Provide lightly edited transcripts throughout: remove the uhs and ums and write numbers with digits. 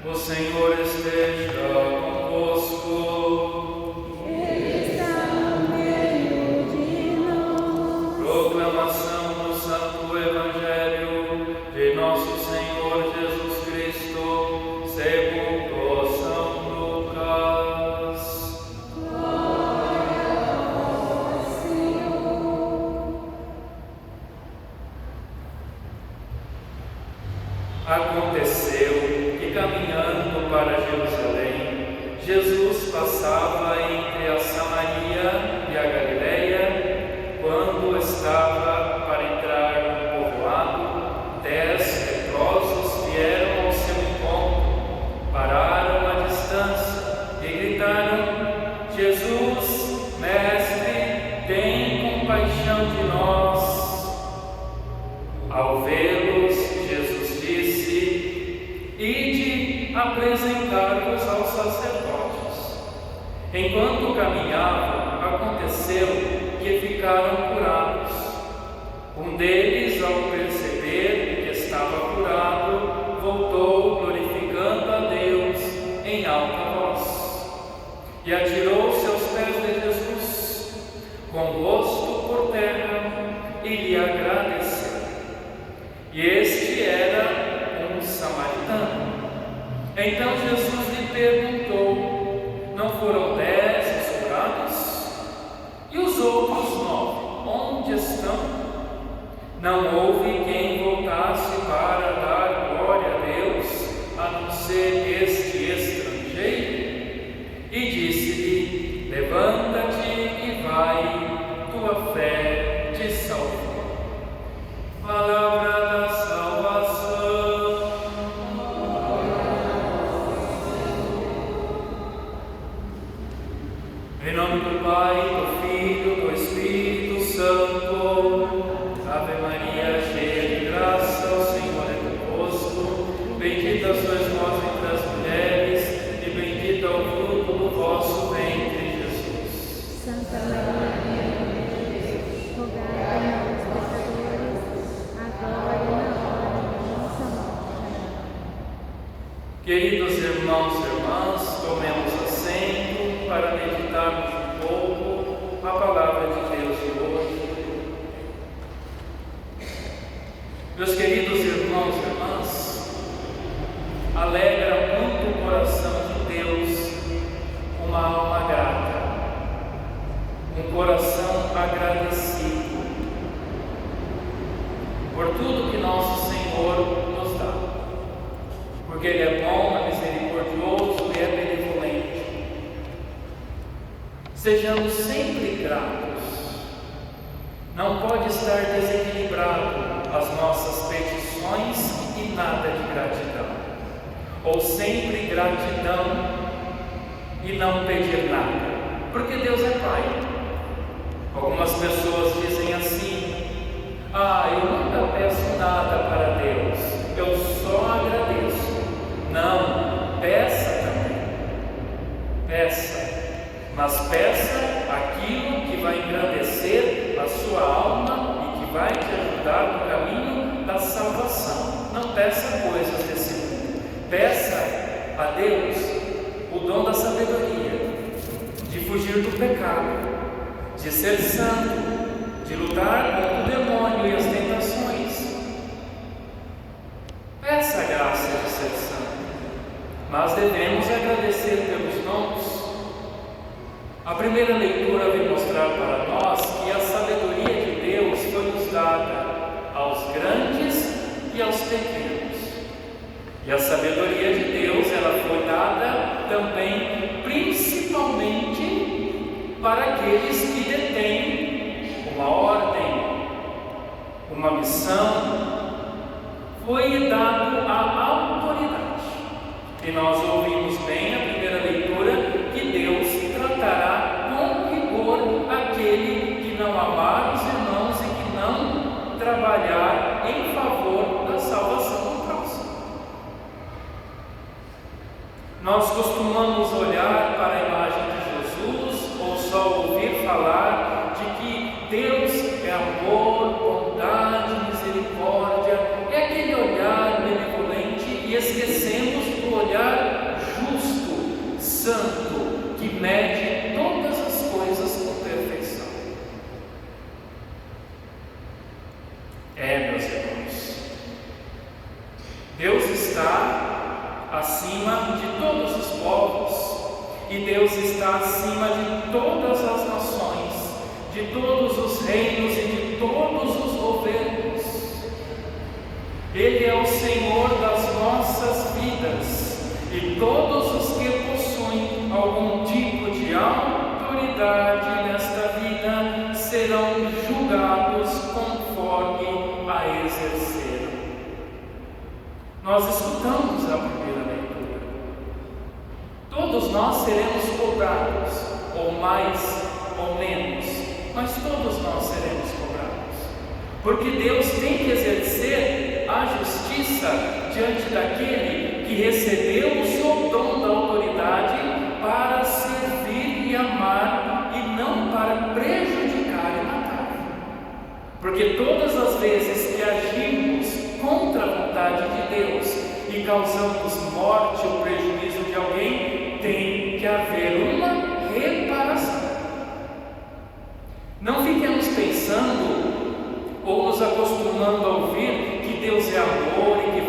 O Senhor esteja convosco. Ele está no meio de nós. Proclamação do Santo Evangelho de nosso Senhor Jesus Cristo, segundo São Lucas. Glória a vós, Senhor. Aconteceu que, caminhando para Jerusalém, Jesus passava entre a Samaria e a Galileia. Quando estava para entrar no povoado, 10 leprosos vieram ao seu encontro, pararam à distância e gritaram: Jesus, Mestre, tem compaixão de nós. Ao vê-los, Jesus disse: Ide apresentar-vos aos sacerdotes. Enquanto caminhavam, aconteceu que ficaram curados. Um deles, ao perceber que estava curado, voltou glorificando a Deus em alta voz e atirou-se aos pés de Jesus, com o rosto por terra, e lhe agradeceu. E este era um samaritano. Então Jesus lhe perguntou: Não foram 10 curados? E os outros 9, onde estão? Não houve quem voltasse para dar glória a Deus, a não ser este estrangeiro? E disse-lhe: Levanta-te e vai, tua fé te salvou. Palavra da salvação. Em nome do Pai, do Filho, do Espírito Santo. Ave Maria, cheia de graça, o Senhor é convosco. Bendita sois vós entre as mulheres, e bendito é o fruto do vosso ventre, Jesus. Santa Maria, Mãe de Deus, rogai por nós, pecadores, agora e na hora de nossa morte. Queridos irmãos e irmãs, tomemos assento para meditarmos um pouco a palavra de Deus de hoje. Meus queridos irmãos e irmãs, alegra muito o coração de Deus uma alma grata, um coração agradecido por tudo que nosso Senhor nos dá, porque Ele é bom, é misericordioso e é benevolente. Sejamos sempre gratos. Não pode estar desequilibrado as nossas petições e nada de gratidão, ou sempre gratidão e não pedir nada, porque Deus é Pai. Algumas pessoas dizem assim: eu nunca peço nada para Deus, eu só agradeço. Não, peça também, peça, mas peça aquilo que vai engrandecer a sua alma e que vai te ajudar no caminho da salvação. Não peça coisas desse mundo, peça a Deus o dom da sabedoria, de fugir do pecado, de ser santo, de lutar contra o demônio e as tentações. Peça a graça de ser santo, mas devemos agradecer pelos dons. A primeira leitura vem mostrar para nós que a sabedoria de Deus foi nos dada aos grandes e aos pequenos. E a sabedoria de Deus, ela foi dada também, principalmente, para aqueles que detêm uma ordem, uma missão. Foi dado a autoridade. E nós ouvimos bem a primeira leitura que Deus tratará com rigor aquele que não amar os irmãos e que não trabalhar em favor da salvação do próximo. Nós costumamos olhar para a imagem de Jesus ou só ouvir falar de que Deus é amor, bondade, misericórdia, é aquele olhar benevolente, e esquecemos do olhar acima de todos os povos, e Deus está acima de todas as nações, de todos os reinos e de todos os governos. Ele é o Senhor das nossas vidas, e todos os que possuem algum tipo de autoridade nesta vida serão julgados conforme a exerceram. Nós escutamos a primeira leitura. Todos nós seremos cobrados, ou mais ou menos, mas todos nós seremos cobrados, porque Deus tem que exercer a justiça diante daquele que recebeu o seu dom da autoridade para servir e amar, e não para prejudicar e matar. Porque todas as vezes que agimos contra a vontade de Deus e causamos morte ou prejuízo de alguém, tem que haver uma reparação. Não fiquemos pensando ou nos acostumando a ouvir que Deus é amor e que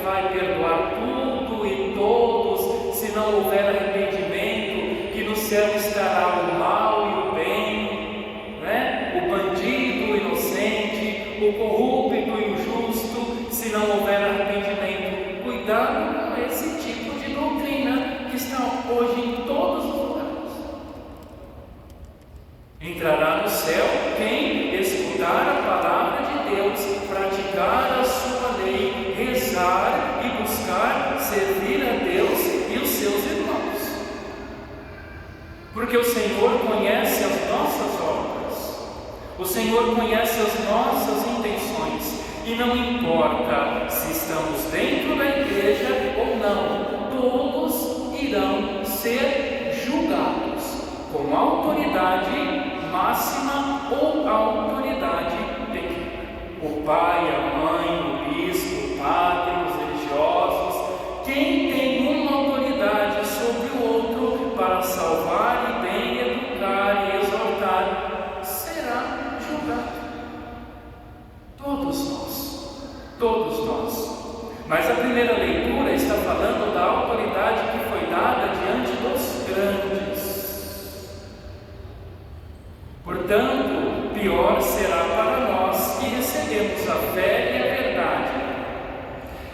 vai perdoar tudo e todos, se não houver arrependimento, que no céu estará o mal e o bem, né? O bandido, o inocente, o corrupto e o justo, se não houver arrependimento. Cuidado com esse tipo de doutrina que está hoje em todos os lugares. Entrará no céu quem escutar a palavra de Deus, praticar a sua lei, rezar e buscar servir a Deus e os seus irmãos. Porque o Senhor conhece as nossas obras, o Senhor conhece as nossas intenções, e não importa se estamos dentro da igreja ou não, todos irão ser julgados com autoridade máxima ou autoridade pequena. O pai, a mãe, o bispo, o padre, os religiosos, quem tem uma autoridade sobre o outro para salvar e bem educar e exortar, será julgado. Todos nós. Mas a primeira leitura está falando da autoridade que foi dada diante dos grandes. Portanto, pior será para nós que recebemos a fé e a verdade,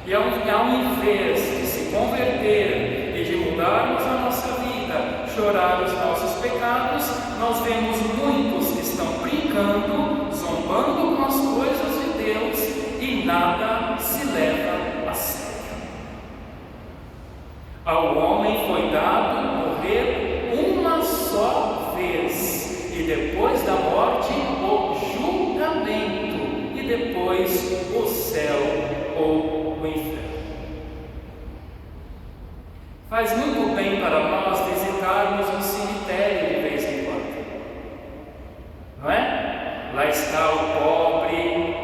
e ao invés de se converter e de mudarmos a nossa vida, chorar os nossos pecados, nós vemos muitos que estão brincando, zombando com as coisas de Deus, e nada se leva a sério. Ao homem foi dado morrer uma só vez, e depois da morte o julgamento, e depois o céu ou o inferno. Faz muito bem para nós visitarmos um cemitério de vez em quando, não é? Lá está o pobre,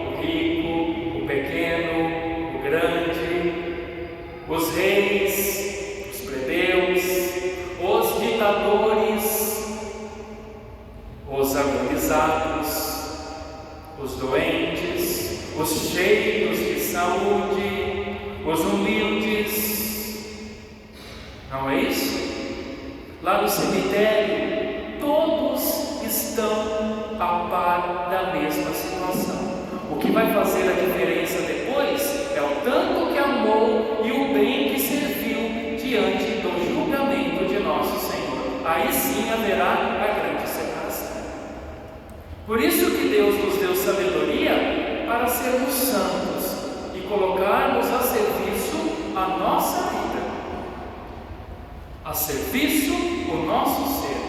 o rico, o pequeno, o grande, os reis, os plebeus, os ditadores, os agonizados, os doentes, os cheios de saúde, os humildes. Não é isso? Lá no cemitério, todos estão a par da mesma situação. O que vai fazer a diferença depois é o tanto que amou e o bem que serviu diante do julgamento de nosso Senhor. Aí sim haverá a grande separação. Por isso que Deus nos deu sabedoria para sermos santos e colocarmos a serviço a nossa vida, a serviço o nosso ser.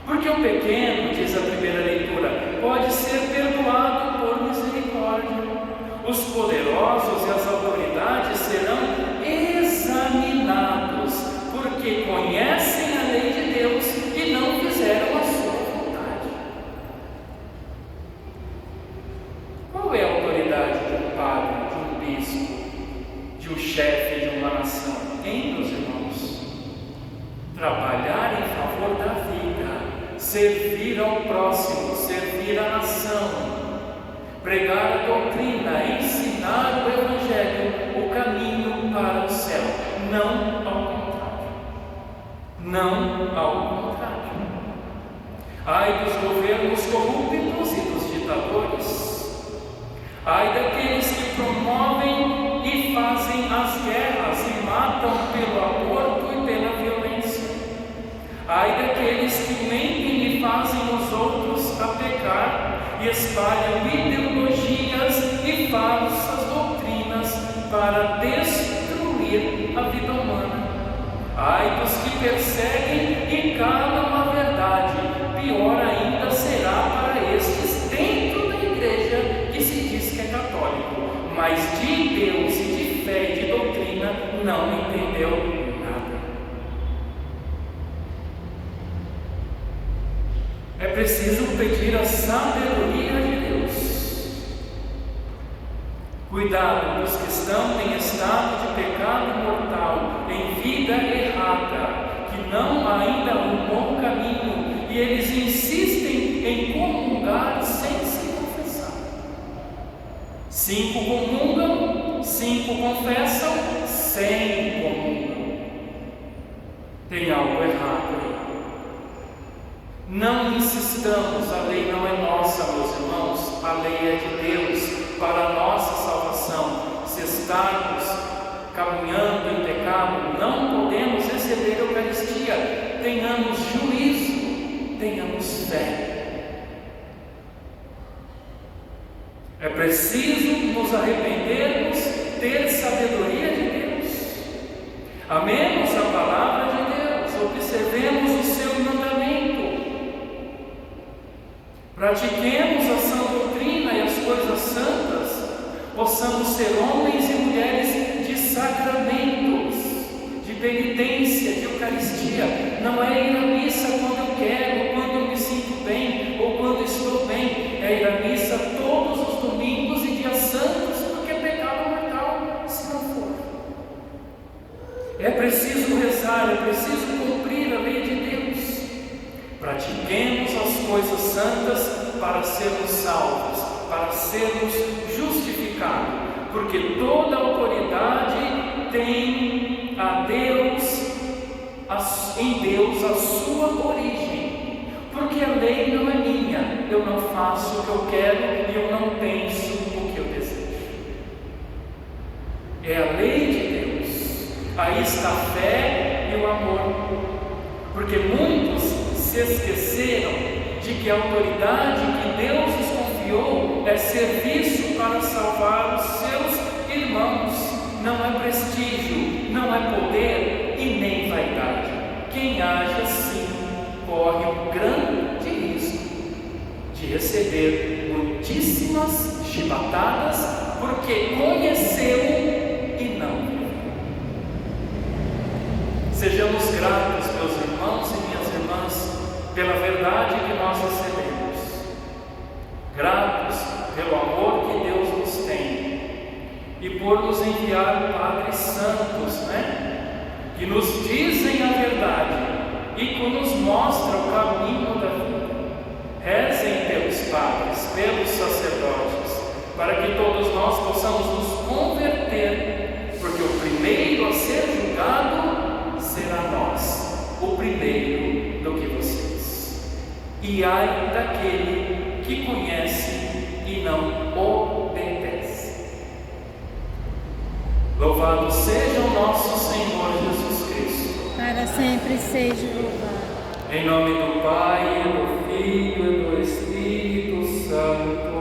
Porque o pequeno, diz a primeira leitura, pode ser perdoado por misericórdia. Os poderosos e as autoridades serão examinados, porque conhecem a lei de Deus e não fizeram a sua vontade. Qual é a autoridade de um padre, de um bispo, de um chefe de uma nação? Meus irmãos, trabalhar em favor da vida, servir ao próximo, servir a nação, pregar a doutrina, ensinar o Evangelho, o caminho para o céu. Não aqueles que mentem e fazem os outros a pecar e espalham ideologias e falsas doutrinas para destruir a vida humana. Ai dos que perseguem e calam a verdade, pior ainda será para estes dentro da igreja que se diz que é católico, mas de Deus e de fé e de doutrina não entendeu nada. É preciso pedir a sabedoria de Deus. Cuidado dos que estão em estado de pecado mortal, em vida errada, que não ainda arrumou o caminho, e eles insistem em comungar sem se confessar. 5 comungam, 5 confessam, 100 comungam. Tem algo errado aí. Não insistamos, a lei não é nossa, meus irmãos, a lei é de Deus para a nossa salvação. Se estarmos caminhando em pecado, não podemos receber a Eucaristia. Tenhamos juízo, tenhamos fé. É preciso nos arrependermos, ter sabedoria de Deus. Amemos a palavra de Deus, observemos o seu mandamento. Pratiquemos a sã doutrina e as coisas santas, possamos ser homens e mulheres de sacramentos, de penitência, de Eucaristia. Não é ir à missa quando eu quero, quando eu me sinto bem ou quando estou bem, é ir à missa todos os domingos e dias santos, porque é pecado mortal se não for. É preciso rezar, é preciso cumprir a lei de Deus. Pratiquemos as coisas santas para sermos salvos, para sermos justificados, porque toda autoridade tem em Deus a sua origem, porque a lei não é minha, eu não faço o que eu quero e eu não penso o que eu desejo. É a lei de Deus, aí está a fé e o amor, porque muitos se esqueceram de que a autoridade que Deus nos confiou é serviço para salvar os seus irmãos. Não é prestígio, não é poder e nem vaidade. Quem age assim corre um grande risco de receber muitíssimas chibatadas, porque conheceu e não viveu. Sejamos gratos, meus irmãos e minhas irmãs, pela verdade que nós recebemos, gratos pelo amor que Deus nos tem e por nos enviar padres santos, que nos dizem a verdade e que nos mostram o caminho da vida. Rezem pelos padres, pelos sacerdotes, para que todos nós possamos nos converter, porque o primeiro a ser julgado será nós, o primeiro do que vocês. E ai daquele que conhece e não obedece. Louvado seja o nosso Senhor Jesus Cristo. Para sempre seja louvado. Em nome do Pai, e do Filho e do Espírito Santo.